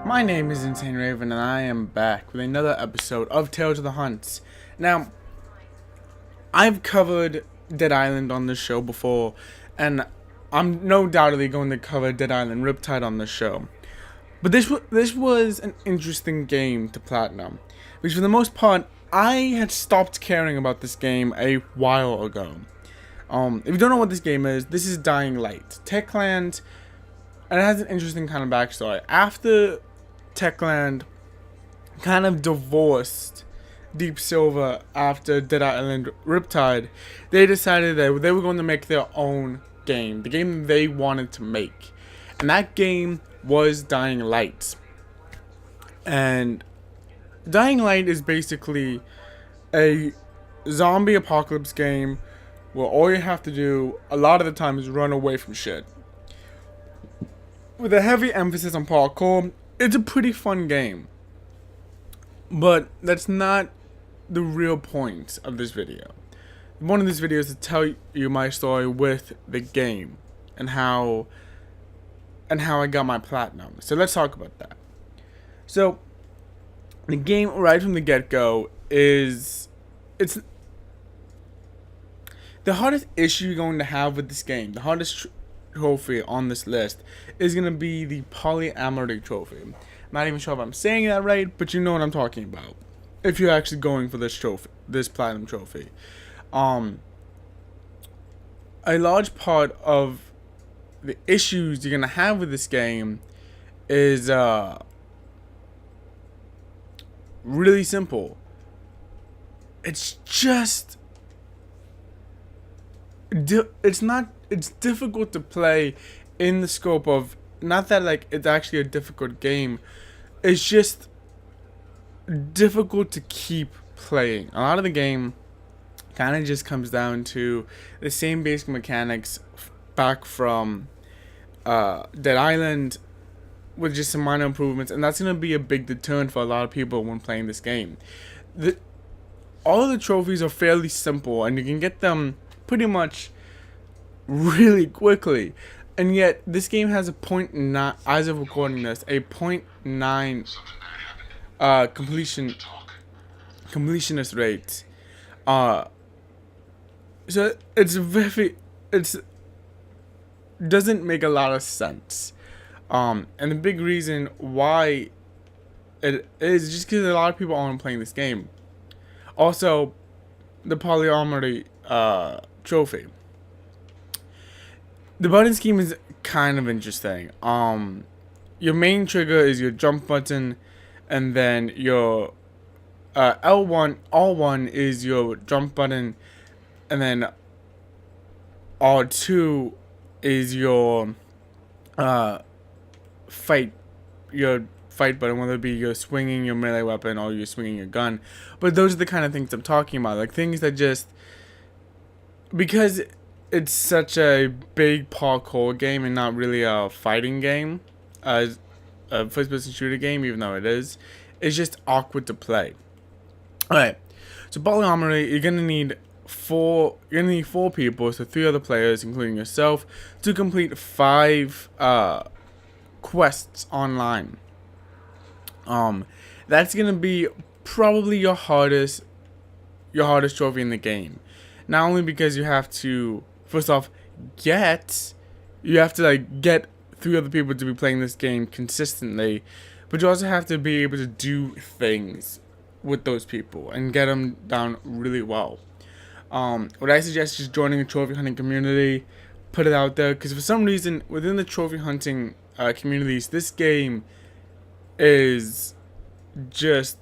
My name is Insane Raven, and I am back with another episode of Tales of the Hunts. Now, I've covered Dead Island on this show before, and I'm no doubtedly going to cover Dead Island Riptide on this show. But this was an interesting game to platinum, because for the most part, I had stopped caring about this game a while ago. If you don't know what this game is, this is Dying Light. Techland, and it has an interesting kind of backstory. After Techland kind of divorced Deep Silver after Dead Island Riptide, they decided that they were going to make their own game, the game they wanted to make. And that game was Dying Light. And Dying Light is basically a zombie apocalypse game where all you have to do a lot of the time is run away from shit. With a heavy emphasis on parkour, it's a pretty fun game. But that's not the real point of this video. The point of this video is to tell you my story with the game and how I got my platinum. So let's talk about that. So the game right from the get-go it's the hardest issue you're going to have with this game. The hardest trophy on this list is going to be the polyamory trophy. I'm not even sure if I'm saying that right, but you know what I'm talking about. If you're actually going for this trophy, this platinum trophy. A large part of the issues you're going to have with this game is really simple. It's just it's difficult to play in the scope of, not that like it's actually a difficult game, it's just difficult to keep playing. A lot of the game kind of just comes down to the same basic mechanics back from Dead Island with just some minor improvements, and that's going to be a big deterrent for a lot of people when playing this game. All of the trophies are fairly simple, and you can get them pretty much really quickly, and yet this game has a 0.9, as of recording this, a 0.9 completionist rate. So it's doesn't make a lot of sense. And the big reason why it is just because a lot of people aren't playing this game. Also, the polyamory trophy. The button scheme is kind of interesting. Your main trigger is your jump button, and then your R1 is your jump button, and then R2 is your fight button, whether it be you're swinging your melee weapon or you're swinging your gun. But those are the kind of things I'm talking about, like things that just, because it's such a big parkour game and not really a fighting game, a first-person shooter game, even though it is, it's just awkward to play. Alright, so polyamory, you're gonna need four people, so 3 other players, including yourself, to complete 5 quests online. That's gonna be probably your hardest trophy in the game. Not only because you have to, first off, get 3 other people to be playing this game consistently, but you also have to be able to do things with those people and get them down really well. What I suggest is joining a trophy hunting community, put it out there, because for some reason within the trophy hunting communities, this game is just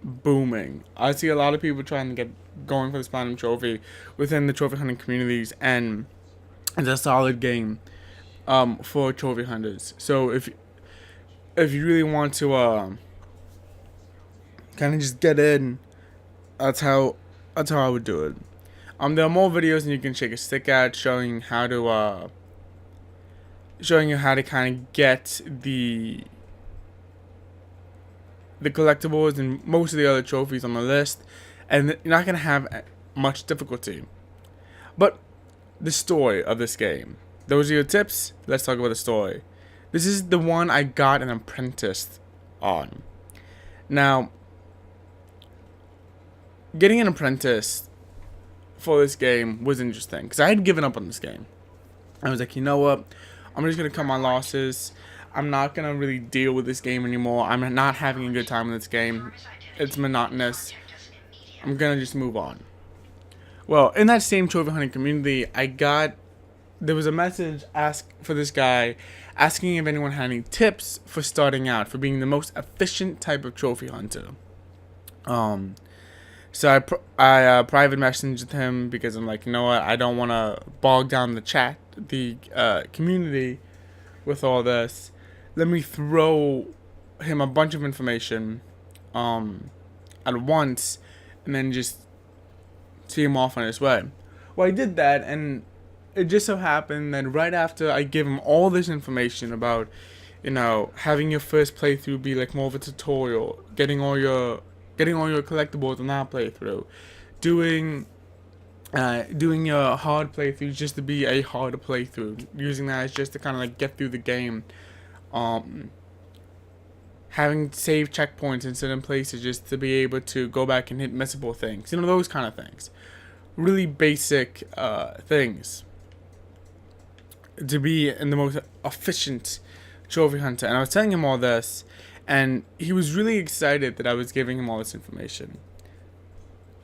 booming. I see a lot of people trying to get going for this platinum trophy within the trophy hunting communities, and it's a solid game for trophy hunters. So if you really want to kind of just get in, that's how I would do it. There are more videos and you can shake a stick at showing you how to kind of get the collectibles and most of the other trophies on the list, and you're not gonna have much difficulty. But the story of this game, those are your tips. Let's talk about the story. This is the one I got an Apprentice on. Now, getting an Apprentice for this game was interesting because I had given up on this game. I was like, you know what? I'm just gonna cut my losses. I'm not gonna really deal with this game anymore. I'm not having a good time with this game. It's monotonous. I'm gonna just move on. Well, in that same trophy hunting community, there was a message for this guy asking if anyone had any tips for starting out, for being the most efficient type of trophy hunter. So I private messaged him because I'm like, you know what, I don't want to bog down the community with all this. Let me throw him a bunch of information at once, and then just see him off on his way. Well, I did that, and it just so happened that right after I give him all this information about, having your first playthrough be like more of a tutorial, getting all your collectibles in that playthrough, doing your hard playthroughs just to be a harder playthrough, using that as just to kind of like get through the game, having save checkpoints in certain places just to be able to go back and hit missable things, those kind of things, really basic things to be in the most efficient trophy hunter. And I was telling him all this, and he was really excited that I was giving him all this information.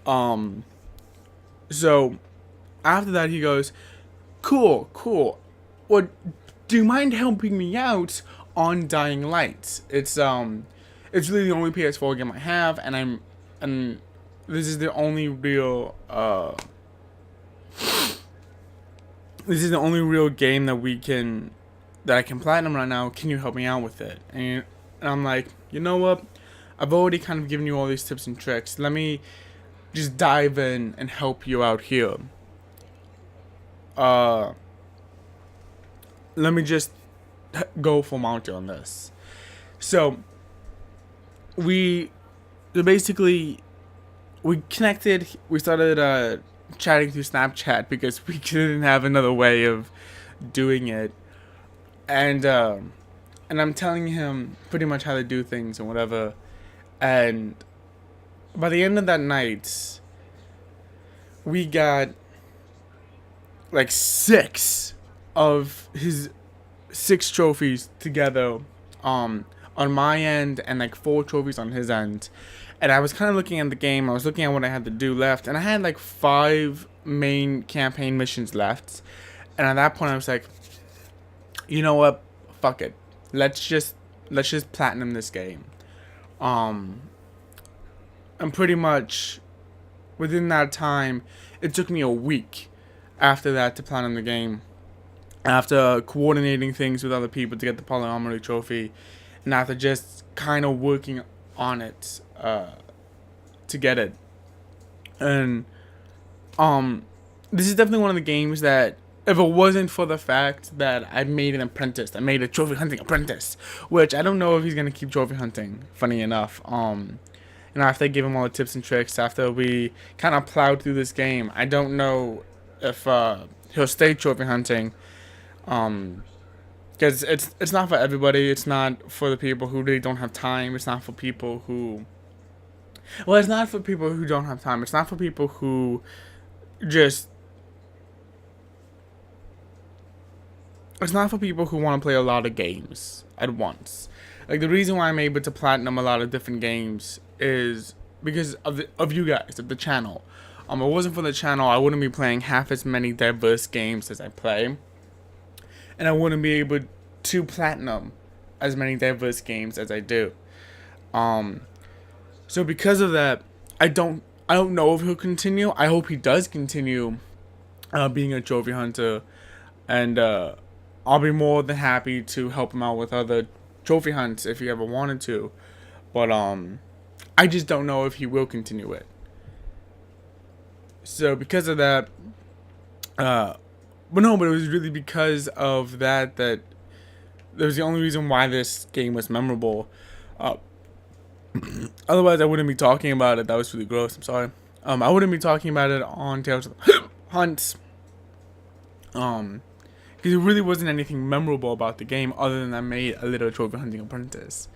So after that, he goes, cool. Well, do you mind helping me out on Dying Light? It's really the only PS4 game I have, and this is the only real game that I can platinum right now. Can you help me out with it? And I'm like, you know what? I've already kind of given you all these tips and tricks. Let me just dive in and help you out here. Let me just go full Monty on this. So we connected. We started chatting through Snapchat because we didn't have another way of doing it. And I'm telling him pretty much how to do things and whatever. And by the end of that night, we got like 6 of his 6 trophies together on my end, and like 4 trophies on his end. And I was kind of looking at the game. I was looking at what I had to do left, and I had like 5 main campaign missions left. And at that point, I was like, you know what? Fuck it. Let's just platinum this game. And pretty much within that time, it took me a week after that to platinum the game. After coordinating things with other people to get the Polyarmory trophy, and after just kind of working on it to get it. And this is definitely one of the games that, if it wasn't for the fact that I made an apprentice, I made a trophy hunting apprentice, which I don't know if he's gonna keep trophy hunting, funny enough. After I gave him all the tips and tricks, after we kind of plowed through this game, I don't know if he'll stay trophy hunting, because it's not for everybody. It's not for the people who really don't have time. It's not for people who, well, it's not for people who don't have time. It's not for people who just, it's not for people who want to play a lot of games at once. Like, the reason why I'm able to platinum a lot of different games is because of you guys, of the channel. If it wasn't for the channel, I wouldn't be playing half as many diverse games as I play, and I wouldn't be able to platinum as many diverse games as I do. So because of that, I don't know if he'll continue. I hope he does continue being a trophy hunter, and I'll be more than happy to help him out with other trophy hunts if he ever wanted to. But I just don't know if he will continue it. So because of that, but it was really because of that that was the only reason why this game was memorable. Otherwise, I wouldn't be talking about it. That was really gross. I'm sorry. I wouldn't be talking about it on Tales of the Hunts. Because because there really wasn't anything memorable about the game other than I made a little trophy hunting apprentice.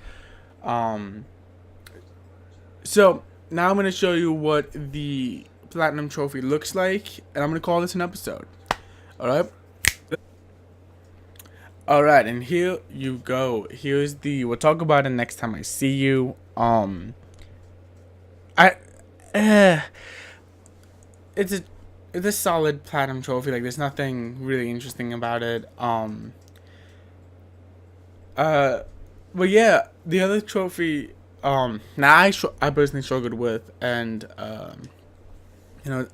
So now I'm going to show you what the platinum trophy looks like, and I'm going to call this an episode. Alright? Alright, and here you go. Here's the, we'll talk about it next time I see you. It's a solid platinum trophy. Like, there's nothing really interesting about it. But yeah, the other trophy, now I personally struggled with, and you know,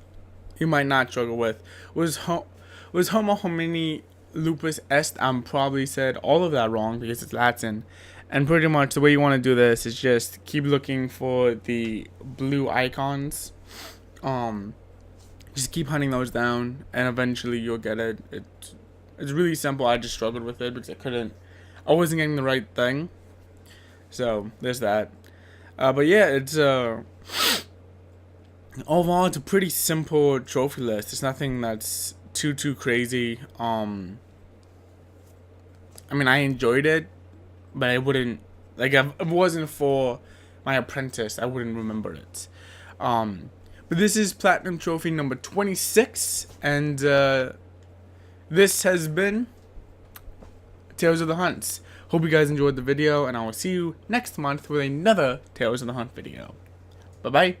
you might not struggle with, was Homo homini lupus est. I'm probably said all of that wrong because it's Latin, and pretty much the way you want to do this is just keep looking for the blue icons. Just keep hunting those down, and eventually you'll get it. It's really simple. I just struggled with it because I wasn't getting the right thing. So there's that. But yeah, it's overall it's a pretty simple trophy list. It's nothing that's too crazy. I mean, I enjoyed it, but I wouldn't, like, if it wasn't for my apprentice, I wouldn't remember it. But this is platinum trophy number 26, and this has been Tales of the Hunts. Hope you guys enjoyed the video, and I will see you next month with another Tales of the Hunt video. Bye bye.